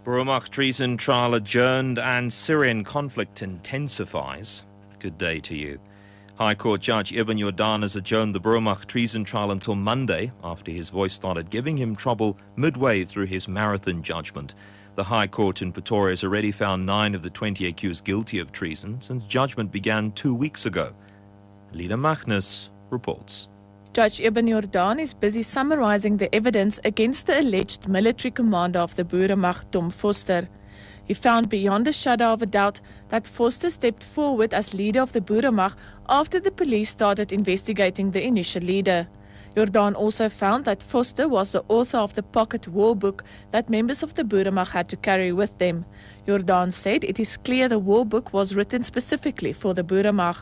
Boeremag treason trial adjourned and Syrian conflict intensifies. Good day to you. High Court Judge Jordaan has adjourned the Boeremag treason trial until Monday after his voice started giving him trouble midway through his marathon judgment. The High Court in Pretoria has already found 9 of the 20 accused guilty of treason since judgment began 2 weeks ago. Lena Magnus reports. Judge Jordaan is busy summarizing the evidence against the alleged military commander of the Boeremag, Tom Foster. He found beyond a shadow of a doubt that Foster stepped forward as leader of the Boeremag after the police started investigating the initial leader. Jordaan also found that Foster was the author of the pocket war book that members of the Boeremag had to carry with them. Jordaan said it is clear the war book was written specifically for the Boeremag.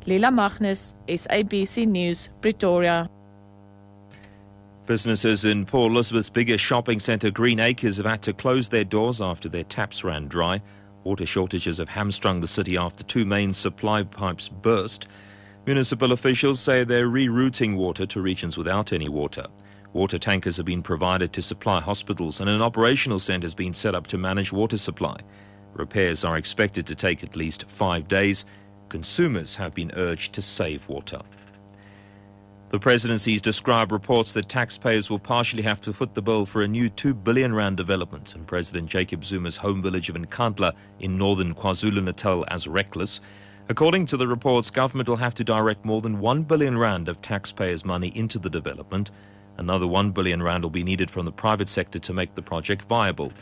Lena Magnus, SABC News, Pretoria. Businesses in Port Elizabeth's biggest shopping centre, Green Acres, have had to close their doors after their taps ran dry. Water shortages have hamstrung the city after 2 main supply pipes burst. Municipal officials say they're rerouting water to regions without any water. Water tankers have been provided to supply hospitals and an operational centre has been set up to manage water supply. Repairs are expected to take at least 5 days. Consumers have been urged to save water. The presidency's described reports that taxpayers will partially have to foot the bill for a new R2 billion development in President Jacob Zuma's home village of Nkandla in northern KwaZulu-Natal as reckless. According to the reports, government will have to direct more than R1 billion of taxpayers' money into the development. Another R1 billion will be needed from the private sector to make the project viable.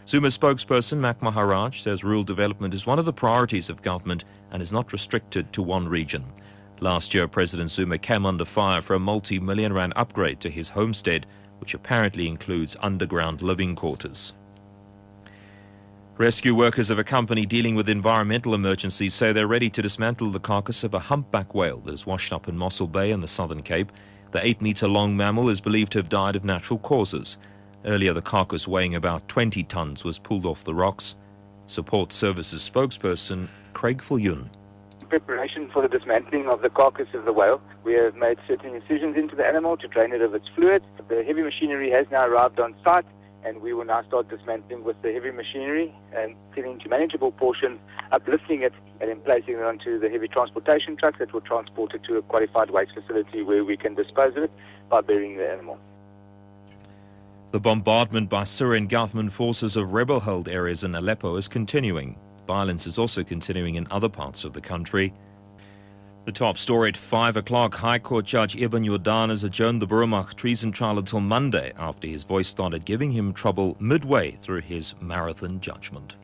Zuma spokesperson Mac Maharaj says rural development is one of the priorities of government and is not restricted to one region. Last year, President Zuma came under fire for a multi-million rand upgrade to his homestead, which apparently includes underground living quarters. Rescue workers of a company dealing with environmental emergencies say they're ready to dismantle the carcass of a humpback whale that is washed up in Mossel Bay in the Southern Cape. The 8-meter-long mammal is believed to have died of natural causes. Earlier, the carcass weighing about 20 tons was pulled off the rocks. Support Services spokesperson Craig Viljoen. In preparation for the dismantling of the carcass of the whale, we have made certain incisions into the animal to drain it of its fluid. The heavy machinery has now arrived on site and we will now start dismantling with the heavy machinery and cutting into manageable portions, uplifting it and then placing it onto the heavy transportation trucks that will transport it to a qualified waste facility where we can dispose of it by burying the animal. The bombardment by Syrian government forces of rebel-held areas in Aleppo is continuing. Violence is also continuing in other parts of the country. The top story at 5 o'clock, High Court Judge Jordaan has adjourned the Boeremag treason trial until Monday after his voice started giving him trouble midway through his marathon judgment.